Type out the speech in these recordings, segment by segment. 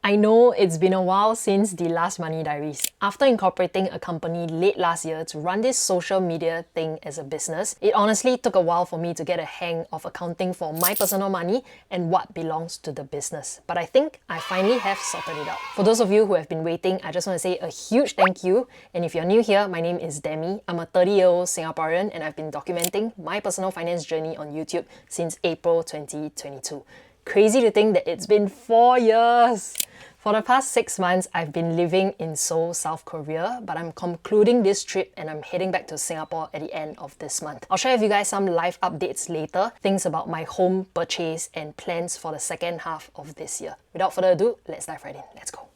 I know it's been a while since the last Money Diaries. After incorporating a company late last year to run this social media thing as a business, it honestly took a while for me to get a hang of accounting for my personal money and what belongs to the business. But I think I finally have sorted it out. For those of you who have been waiting, I just want to say a huge thank you. And if you're new here, my name is Demi. I'm a 30-year-old Singaporean and I've been documenting my personal finance journey on YouTube since April 2022. Crazy to think that it's been 4 years! For the past 6 months, I've been living in Seoul, South Korea, but I'm concluding this trip and I'm heading back to Singapore at the end of this month. I'll share with you guys some life updates later, things about my home purchase and plans for the second half of this year. Without further ado, let's dive right in. Let's go.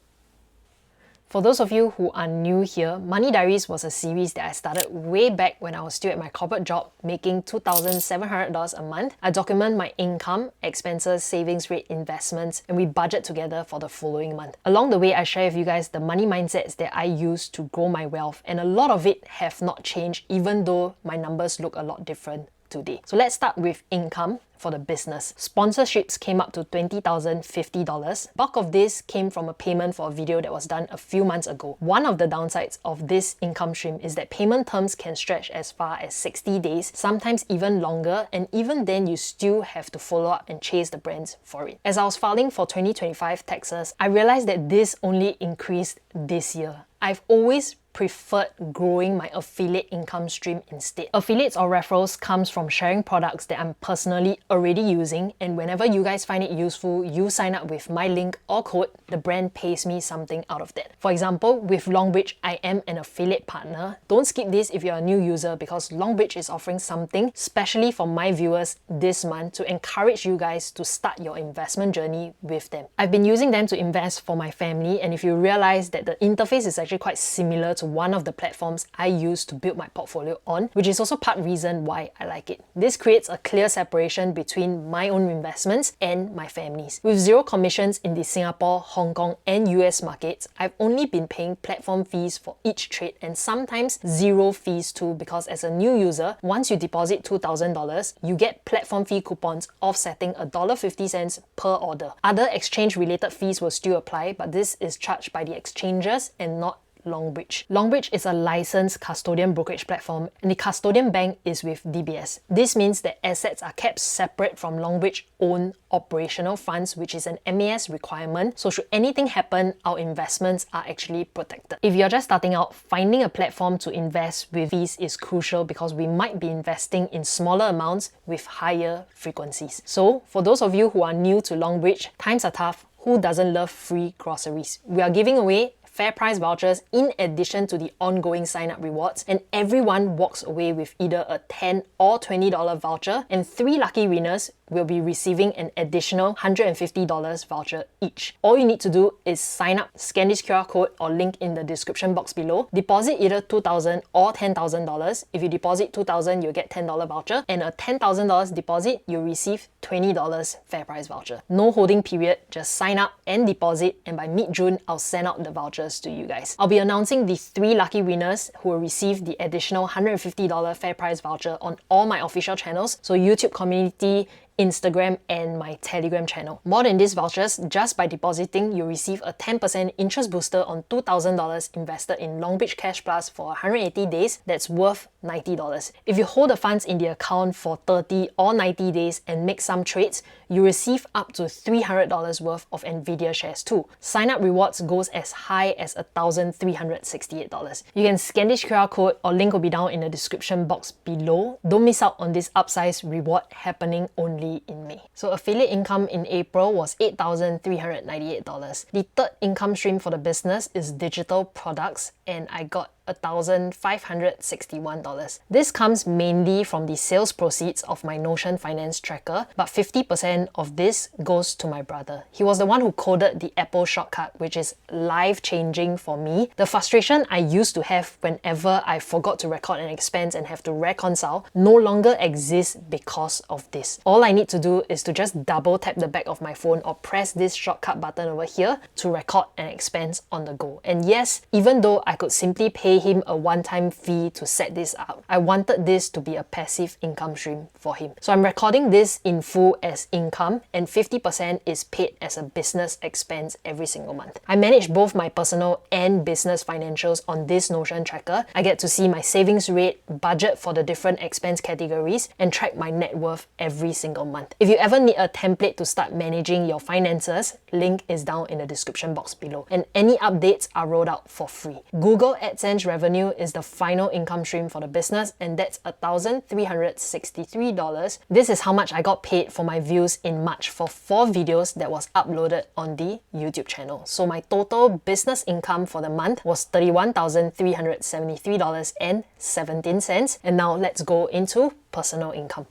For those of you who are new here, Money Diaries was a series that I started way back when I was still at my corporate job, making $2,700 a month. I document my income, expenses, savings rate, investments, and we budget together for the following month. Along the way, I share with you guys the money mindsets that I use to grow my wealth, and a lot of it have not changed even though my numbers look a lot different today. So let's start with income. For the business. Sponsorships came up to $20,050. Bulk of this came from a payment for a video that was done a few months ago. One of the downsides of this income stream is that payment terms can stretch as far as 60 days, sometimes even longer, and even then you still have to follow up and chase the brands for it. As I was filing for 2025 taxes, I realized that this only increased this year. I've always preferred growing my affiliate income stream instead. Affiliates or referrals comes from sharing products that I'm personally already using, and whenever you guys find it useful, you sign up with my link or code, the brand pays me something out of that. For example, with Longbridge, I am an affiliate partner. Don't skip this if you're a new user because Longbridge is offering something specially for my viewers this month to encourage you guys to start your investment journey with them. I've been using them to invest for my family, and if you realize that the interface is actually quite similar to one of the platforms I use to build my portfolio on, which is also part reason why I like it. This creates a clear separation between my own investments and my family's. With zero commissions in the Singapore, Hong Kong and US markets, I've only been paying platform fees for each trade and sometimes zero fees too, because as a new user, once you deposit $2,000, you get platform fee coupons offsetting $1.50 per order. Other exchange related fees will still apply, but this is charged by the exchanges and not Longbridge. Longbridge is a licensed custodian brokerage platform and the custodian bank is with DBS. This means that assets are kept separate from Longbridge owned operational funds, which is an MAS requirement. So should anything happen, our investments are actually protected. If you're just starting out, finding a platform to invest with fees is crucial because we might be investing in smaller amounts with higher frequencies. So for those of you who are new to Longbridge, times are tough. Who doesn't love free groceries? We are giving away fair price vouchers in addition to the ongoing sign-up rewards, and everyone walks away with either a $10 or $20 voucher, and 3 lucky winners will be receiving an additional $150 voucher each. All you need to do is sign up, scan this QR code or link in the description box below, deposit either $2,000 or $10,000. If you deposit $2,000, you'll get $10 voucher, and a $10,000 deposit, you'll receive $20 fair price voucher. No holding period, just sign up and deposit, and by mid-June, I'll send out the vouchers to you guys. I'll be announcing the 3 lucky winners who will receive the additional $150 fair price voucher on all my official channels, so YouTube community, Instagram and my Telegram channel. More than these vouchers, just by depositing, you receive a 10% interest booster on $2,000 invested in Longbridge Cash Plus for 180 days that's worth $90. If you hold the funds in the account for 30 or 90 days and make some trades, you receive up to $300 worth of Nvidia shares too. Sign up rewards goes as high as $1,368. You can scan this QR code or link will be down in the description box below. Don't miss out on this upsize reward happening only in May. So affiliate income in April was $8,398. The third income stream for the business is digital products, and I got $1,561. This comes mainly from the sales proceeds of my Notion finance tracker, but 50% of this goes to my brother. He was the one who coded the Apple shortcut, which is life-changing for me. The frustration I used to have whenever I forgot to record an expense and have to reconcile no longer exists because of this. All I need to do is to just double tap the back of my phone or press this shortcut button over here to record an expense on the go. And yes, even though I could simply pay pay him a one-time fee to set this up. I wanted this to be a passive income stream for him. So I'm recording this in full as income, and 50% is paid as a business expense every single month. I manage both my personal and business financials on this Notion tracker. I get to see my savings rate, budget for the different expense categories, and track my net worth every single month. If you ever need a template to start managing your finances, link is down in the description box below. And any updates are rolled out for free. Google AdSense revenue is the final income stream for the business, and that's $1,363. This is how much I got paid for my views in March for 4 videos that was uploaded on the YouTube channel. So my total business income for the month was $31,373.17. And now let's go into personal income.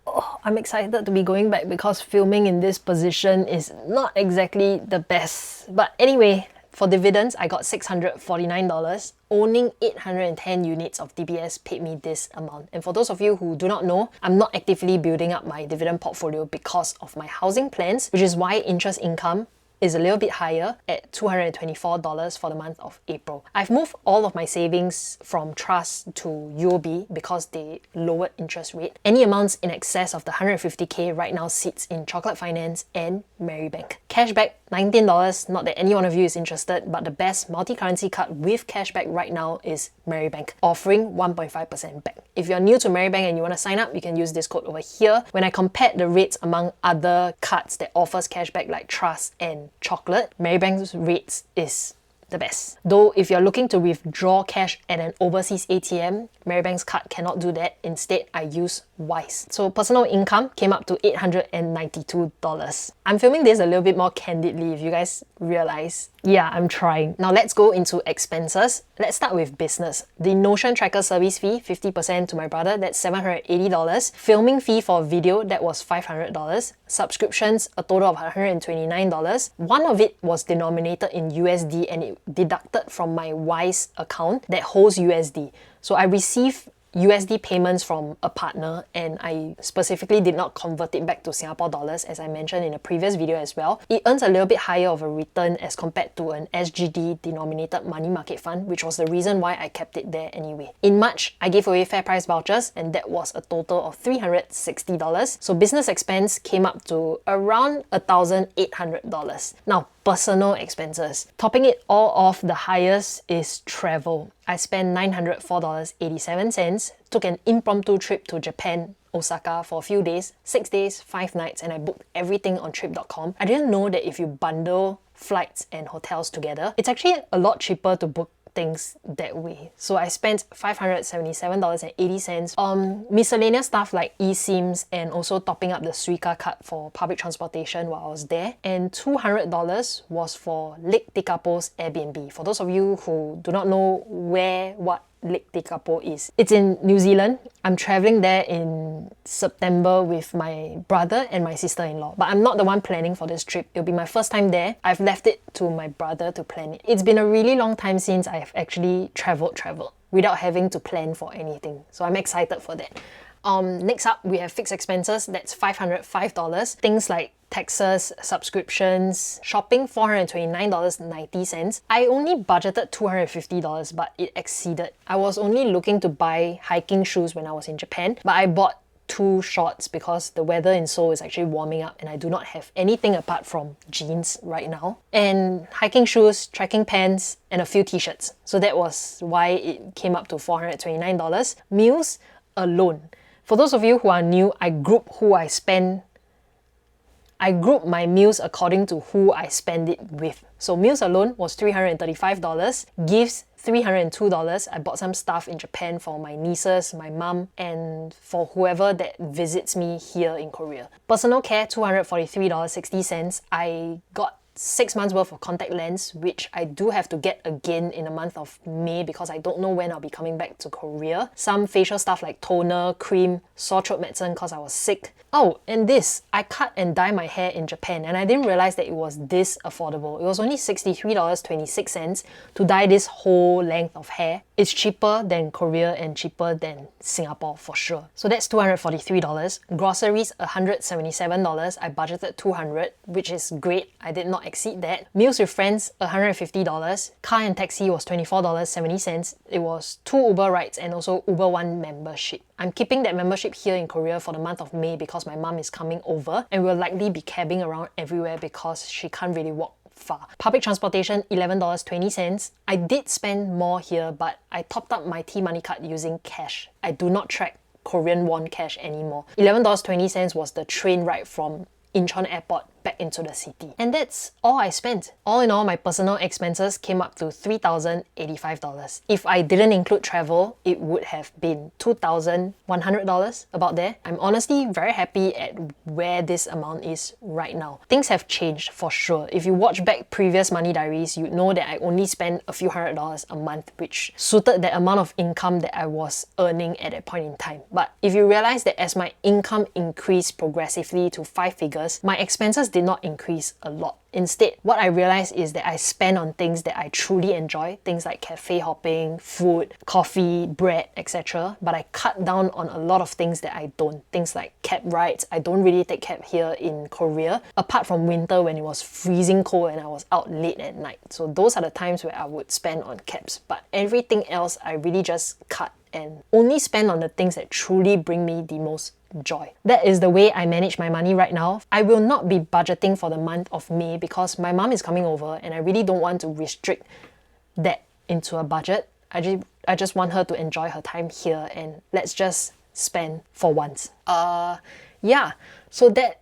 Oh, I'm excited to be going back because filming in this position is not exactly the best. But anyway, for dividends, I got $649. Owning 810 units of DBS paid me this amount. And for those of you who do not know, I'm not actively building up my dividend portfolio because of my housing plans, which is why interest income is a little bit higher at $224 for the month of April. I've moved all of my savings from trust to UOB because they lowered interest rate. Any amounts in excess of the 150k right now sits in Chocolate Finance and MariBank. Cashback, $19. Not that any one of you is interested, but the best multi-currency card with cashback right now is MariBank, offering 1.5% back. If you're new to MariBank and you want to sign up, you can use this code over here. When I compared the rates among other cards that offers cashback like Trust and Chocolate, MariBank's rates is the best. Though if you're looking to withdraw cash at an overseas ATM, MariBank's card cannot do that. Instead, I use Wise. So personal income came up to $892. I'm filming this a little bit more candidly if you guys realize. Yeah, I'm trying. Now let's go into expenses. Let's start with business. The Notion tracker service fee, 50% to my brother, that's $780. Filming fee for video, that was $500. Subscriptions, a total of $129. One of it was denominated in USD and it deducted from my Wise account that holds USD. So I received USD payments from a partner and I specifically did not convert it back to Singapore dollars as I mentioned in a previous video as well. It earns a little bit higher of a return as compared to an SGD denominated money market fund, which was the reason why I kept it there anyway. In March, I gave away fair price vouchers and that was a total of $360. So business expense came up to around $1,800. Now, personal expenses. Topping it all off, the highest is travel. I spent $904.87, took an impromptu trip to Japan, Osaka for a few days, 6 days, 5 nights, and I booked everything on trip.com. I didn't know that if you bundle flights and hotels together, it's actually a lot cheaper to book things that way. So I spent $577.80 on miscellaneous stuff like eSIMs and also topping up the Suica card for public transportation while I was there. And $200 was for Lake Tekapo's Airbnb. For those of you who do not know what Lake Tekapo is, it's in New Zealand. I'm traveling there in September with my brother and my sister-in-law, but I'm not the one planning for this trip. It'll be my first time there. I've left it to my brother to plan it. It's been a really long time since I've actually traveled without having to plan for anything. So I'm excited for that. Next up, we have fixed expenses. That's $505. Things like taxes, subscriptions, shopping, $429.90. I only budgeted $250, but it exceeded. I was only looking to buy hiking shoes when I was in Japan, but I bought 2 shorts because the weather in Seoul is actually warming up and I do not have anything apart from jeans right now. And hiking shoes, trekking pants, and a few t-shirts. So that was why it came up to $429. Meals alone. For those of you who are new, I group my meals according to who I spend it with. So meals alone was $335. Gifts, $302. I bought some stuff in Japan for my nieces, my mum, and for whoever that visits me here in Korea. Personal care, $243.60. I got 6 months worth of contact lens, which I do have to get again in the month of May because I don't know when I'll be coming back to Korea. Some facial stuff like toner, cream, sore throat medicine because I was sick. Oh, and this, I cut and dye my hair in Japan and I didn't realize that it was this affordable. It was only $63.26 to dye this whole length of hair. It's cheaper than Korea and cheaper than Singapore for sure. So that's $243. Groceries, $177. I budgeted $200, which is great. I did not not exceed that. Meals with friends, $150. Car and taxi was $24.70. It was 2 Uber rides and also Uber One membership. I'm keeping that membership here in Korea for the month of May because my mum is coming over and we'll likely be cabbing around everywhere because she can't really walk far. Public transportation, $11.20. I did spend more here, but I topped up my T-Money card using cash. I do not track Korean won cash anymore. $11.20 was the train ride from Incheon Airport back into the city. And that's all I spent. All in all, my personal expenses came up to $3,085. If I didn't include travel, it would have been $2,100, about there. I'm honestly very happy at where this amount is right now. Things have changed for sure. If you watch back previous Money Diaries, you'd know that I only spent a few $100s a month, which suited the amount of income that I was earning at that point in time. But if you realize that as my income increased progressively to 5 figures, my expenses did not increase a lot. Instead, what I realized is that I spend on things that I truly enjoy, things like cafe hopping, food, coffee, bread, etc. But I cut down on a lot of things that I don't. Things like cab rides. I don't really take cab here in Korea, apart from winter when it was freezing cold and I was out late at night. So those are the times where I would spend on cabs. But everything else, I really just cut and only spend on the things that truly bring me the most joy. That is the way I manage my money right now. I will not be budgeting for the month of May because my mom is coming over and I really don't want to restrict that into a budget. I just want her to enjoy her time here and let's just spend for once. Yeah, so that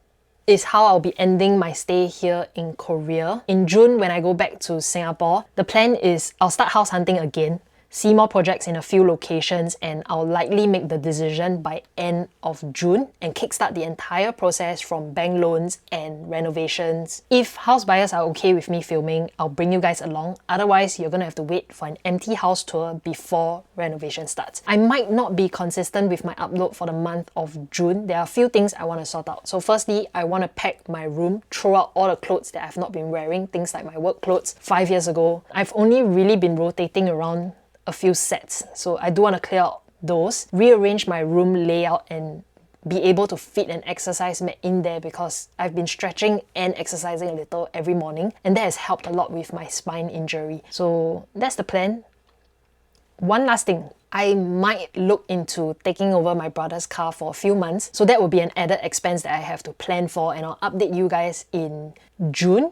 is how I'll be ending my stay here in Korea. In June, when I go back to Singapore, the plan is I'll start house hunting again, see more projects in a few locations, and I'll likely make the decision by end of June and kickstart the entire process from bank loans and renovations. If house buyers are okay with me filming, I'll bring you guys along. Otherwise, you're gonna have to wait for an empty house tour before renovation starts. I might not be consistent with my upload for the month of June. There are a few things I want to sort out. So firstly, I want to pack my room, throw out all the clothes that I've not been wearing, things like my work clothes 5 years ago. I've only really been rotating around a few sets, so I do want to clear out those, rearrange my room layout and be able to fit an exercise mat in there because I've been stretching and exercising a little every morning and that has helped a lot with my spine injury. So that's the plan. One last thing, I might look into taking over my brother's car for a few months, so that will be an added expense that I have to plan for, and I'll update you guys in June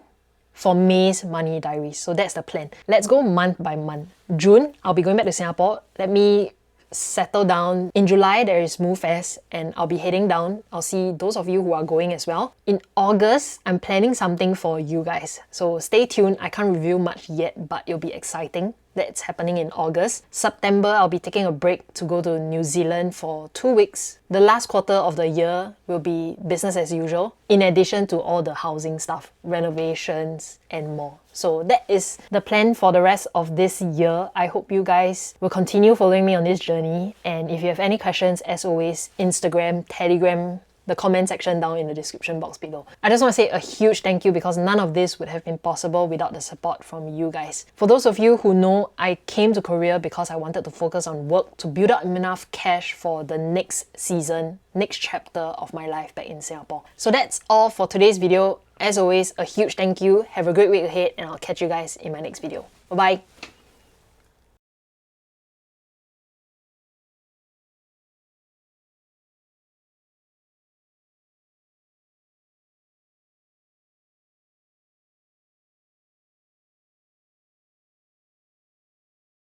for May's Money Diaries. So that's the plan. Let's go month by month. June, I'll be going back to Singapore. Let me settle down. In July, there is Move Fest and I'll be heading down. I'll see those of you who are going as well. In August, I'm planning something for you guys. So stay tuned. I can't reveal much yet, but it'll be exciting. That's happening in August. September, I'll be taking a break to go to New Zealand for 2 weeks. The last quarter of the year will be business as usual, in addition to all the housing stuff, renovations, and more. So that is the plan for the rest of this year. I hope you guys will continue following me on this journey. And if you have any questions, as always, Instagram, Telegram, the comment section down in the description box below. I just want to say a huge thank you because none of this would have been possible without the support from you guys. For those of you who know, I came to Korea because I wanted to focus on work to build up enough cash for the next season, next chapter of my life back in Singapore. So that's all for today's video. As always, a huge thank you. Have a great week ahead and I'll catch you guys in my next video. Bye bye.